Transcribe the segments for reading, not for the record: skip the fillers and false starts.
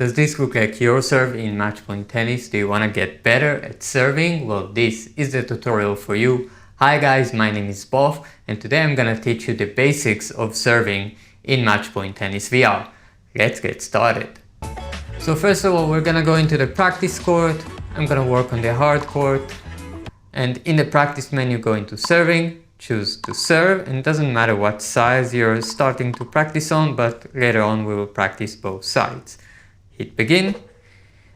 Does this look like your serve in match point tennis? Do you want to get better at serving? Well, this is the tutorial for you. Hi guys, my name is Bof, and today I'm gonna teach you the basics of serving in match point tennis VR. Let's get started. So first of all, we're gonna go into the practice court. I'm gonna work on the hard court. And in the practice menu, go into serving, choose to serve, and it doesn't matter what size you're starting to practice on, but later on we will practice both sides. Hit begin,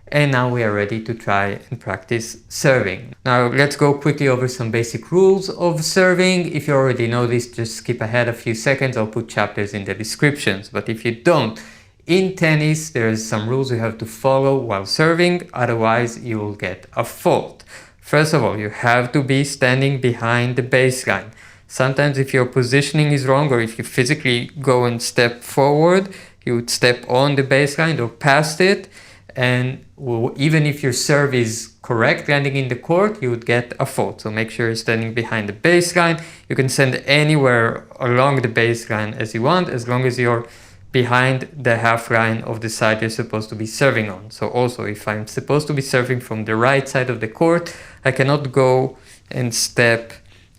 and now we are ready to try and practice serving. Now let's go quickly over some basic rules of serving. If you already know this, just skip ahead a few seconds. I'll put chapters in the descriptions, but if you don't, in tennis there's some rules you have to follow while serving, otherwise you will get a fault. First of all, you have to be standing behind the baseline. Sometimes if your positioning is wrong, or if you physically go and step forward, you would step on the baseline or past it, and even if your serve is correct landing in the court, you would get a fault. So make sure you're standing behind the baseline. You can send anywhere along the baseline as you want, as long as you're behind the half line of the side you're supposed to be serving on. So also, if I'm supposed to be serving from the right side of the court, I cannot go and step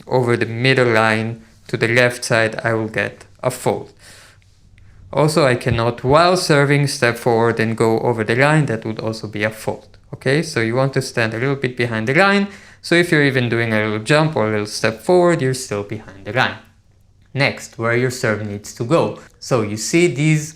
over the middle line to the left side. I will get a fault. Also, I cannot, while serving, step forward and go over the line. That would also be a fault. Okay, so you want to stand a little bit behind the line. So if you're even doing a little jump or a little step forward, you're still behind the line. Next, where your serve needs to go. So you see these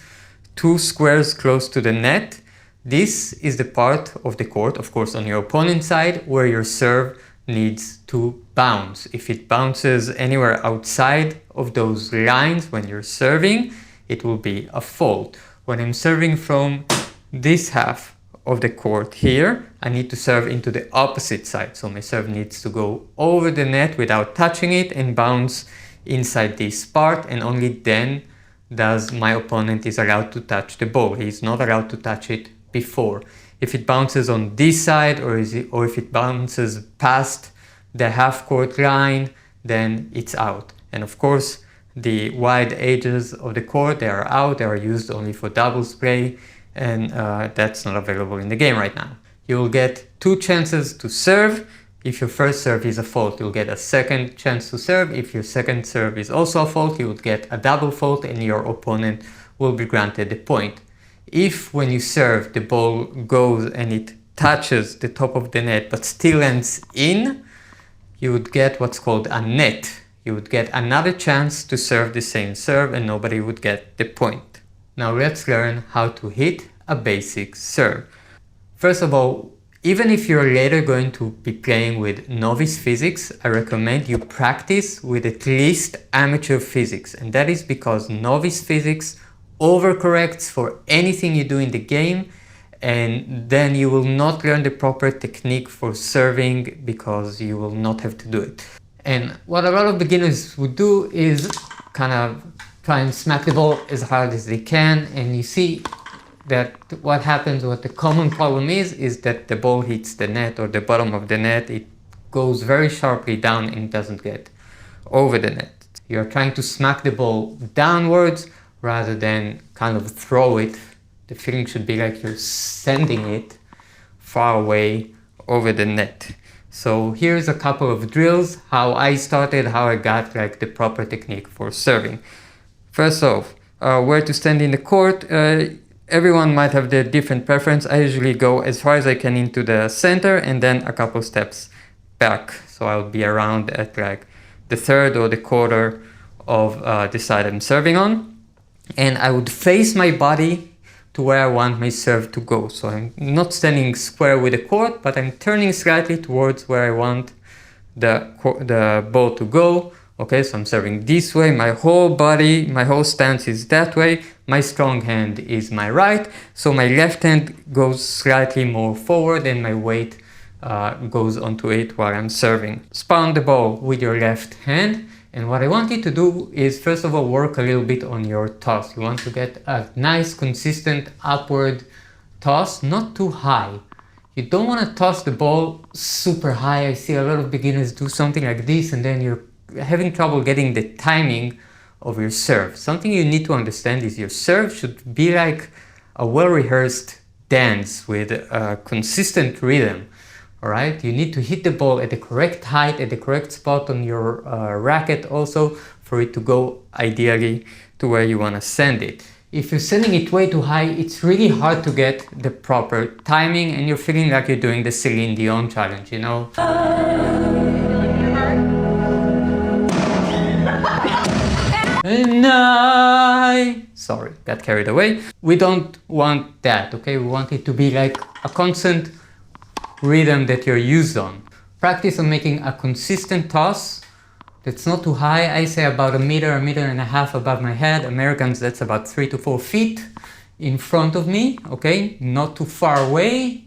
two squares close to the net. This is the part of the court, of course, on your opponent's side, where your serve needs to bounce. If it bounces anywhere outside of those lines when you're serving, it will be a fault. When I'm serving from this half of the court here, I need to serve into the opposite side. So my serve needs to go over the net without touching it and bounce inside this part, and only then does my opponent is allowed to touch the ball. He's not allowed to touch it before. If it bounces on this side, or if it bounces past the half court line, then it's out. And of course, the wide edges of the court, they are out. They are used only for doubles play, and that's not available in the game right now. You will get two chances to serve. If your first serve is a fault, you'll get a second chance to serve. If your second serve is also a fault, you would get a double fault, and your opponent will be granted the point. If when you serve, the ball goes and it touches the top of the net but still ends in, you would get what's called a net. You would get another chance to serve the same serve, and nobody would get the point. Now let's learn how to hit a basic serve. First of all, even if you're later going to be playing with novice physics, I recommend you practice with at least amateur physics. And that is because novice physics overcorrects for anything you do in the game, and then you will not learn the proper technique for serving because you will not have to do it. And what a lot of beginners would do is kind of try and smack the ball as hard as they can, and you see that what happens, what the common problem is that the ball hits the net or the bottom of the net. It goes very sharply down and doesn't get over the net. You're trying to smack the ball downwards rather than kind of throw it. The feeling should be like you're sending it far away over the net. So here's a couple of drills, how I started, how I got like the proper technique for serving. First off, where to stand in the court. Everyone might have their different preference. I usually go as far as I can into the center and then a couple steps back. So I'll be around at like the third or the quarter of the side I'm serving on. And I would face my body to where I want my serve to go. So I'm not standing square with the court, but I'm turning slightly towards where I want the ball to go. Okay, so I'm serving this way, my whole body, my whole stance is that way, my strong hand is my right, so my left hand goes slightly more forward and my weight goes onto it while I'm serving. Spawn the ball with your left hand, and what I want you to do is first of all work a little bit on your toss. You want to get a nice consistent upward toss, not too high. You don't want to toss the ball super high. I see a lot of beginners do something like this and then you're having trouble getting the timing of your serve. Something you need to understand is your serve should be like a well-rehearsed dance with a consistent rhythm. All right, you need to hit the ball at the correct height, at the correct spot on your racket also, for it to go ideally to where you want to send it. If you're sending it way too high, it's really hard to get the proper timing and you're feeling like you're doing the Celine Dion challenge, you know? And sorry, got carried away. We don't want that, okay? We want it to be like a constant rhythm that you're used on. Practice on making a consistent toss that's not too high. I say about a meter and a half above my head. Americans, that's about 3 to 4 feet in front of me, okay? Not too far away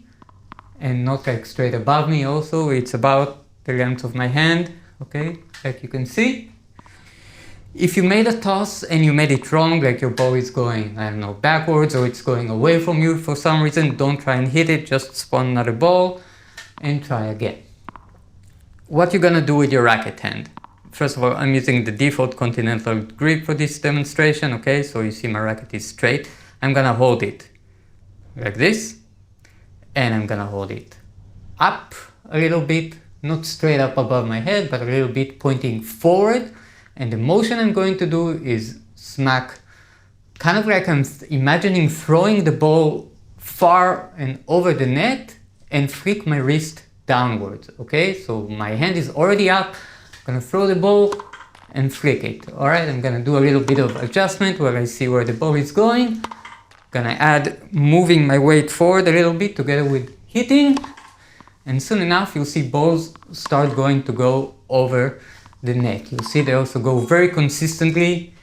and not like straight above me also. It's about the length of my hand, okay? Like you can see. If you made a toss and you made it wrong, like your ball is going, I don't know, backwards or it's going away from you for some reason, don't try and hit it, just spawn another ball and try again. What you're gonna do with your racket hand? First of all, I'm using the default continental grip for this demonstration, okay? So you see my racket is straight. I'm gonna hold it like this, and I'm gonna hold it up a little bit, not straight up above my head, but a little bit pointing forward. And the motion I'm going to do is smack, kind of like I'm imagining throwing the ball far and over the net and flick my wrist downwards, okay? So my hand is already up, I'm gonna throw the ball and flick it, all right? I'm gonna do a little bit of adjustment where I see where the ball is going. Gonna add moving my weight forward a little bit together with hitting, and soon enough you'll see balls start going to go over the net. You'll see they also go very consistently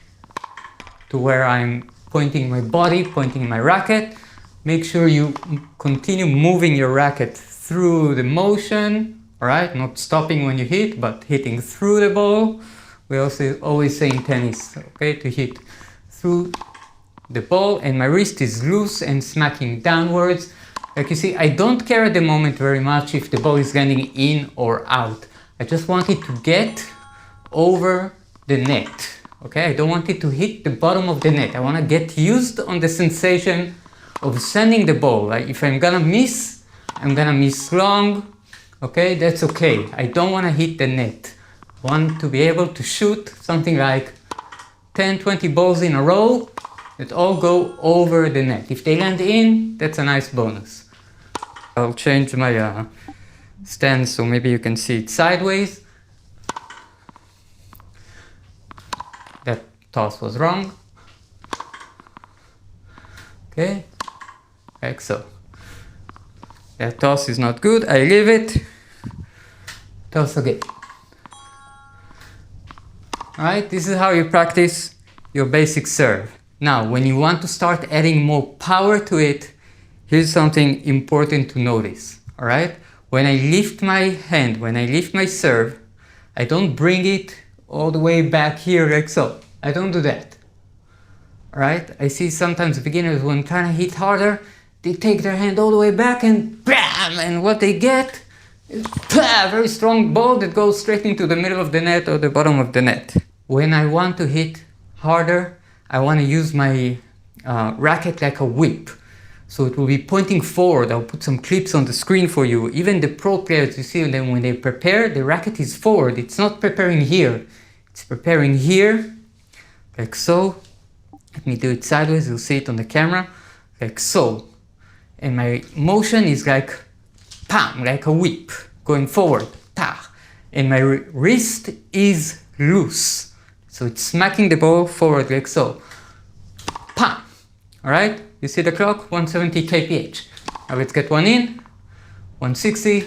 to where I'm pointing my body, pointing my racket. Make sure you continue moving your racket through the motion, all right? Not stopping when you hit, but hitting through the ball. We also always say in tennis, okay, to hit through the ball, and my wrist is loose and smacking downwards. Like you see, I don't care at the moment very much if the ball is landing in or out. I just want it to get over the net, okay? I don't want it to hit the bottom of the net. I want to get used on the sensation of sending the ball. Like if I'm gonna miss, I'm gonna miss long, okay? That's okay. I don't want to hit the net. I want to be able to shoot something like 10, 20 balls in a row that all go over the net. If they land in, that's a nice bonus. I'll change my stance so maybe you can see it sideways. That toss was wrong. Okay, like so. That toss is not good. I leave it. Toss again. Alright, this is how you practice your basic serve. Now, when you want to start adding more power to it, here's something important to notice. Alright, when I lift my hand, when I lift my serve, I don't bring it all the way back here like so. I don't do that. Alright, I see sometimes beginners when trying to hit harder, they take their hand all the way back and bam! And what they get is a very strong ball that goes straight into the middle of the net or the bottom of the net. When I want to hit harder, I want to use my racket like a whip. So it will be pointing forward. I'll put some clips on the screen for you. Even the pro players, you see them when they prepare, the racket is forward. It's not preparing here. It's preparing here, like so. Let me do it sideways, you'll see it on the camera, like so. And my motion is like, pam, like a whip, going forward, ta. And my wrist is loose. So it's smacking the ball forward like so. Pam, all right? You see the clock, 170 kph. Now let's get one in, 160.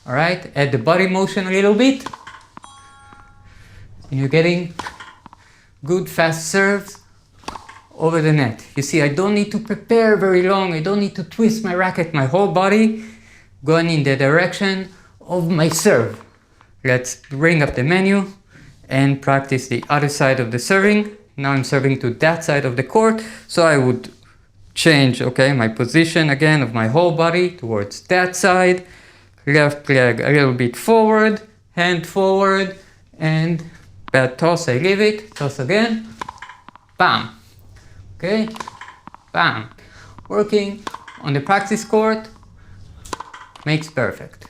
All right, add the body motion a little bit. And you're getting good fast serves over the net. You see, I don't need to prepare very long. I don't need to twist my racket, my whole body going in the direction of my serve. Let's bring up the menu and practice the other side of the serving. Now I'm serving to that side of the court, so I would change, okay, my position again of my whole body towards that side. Left leg a little bit forward, hand forward, and bad toss, I leave it, toss again, bam, okay, bam. working on the practice court makes perfect.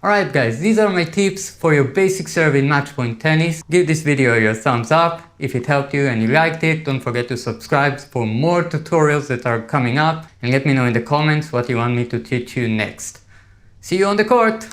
Alright guys, these are my tips for your basic serve in match point tennis. Give this video your thumbs up if it helped you and you liked it. Don't forget to subscribe for more tutorials that are coming up, and let me know in the comments what you want me to teach you next. See you on the court!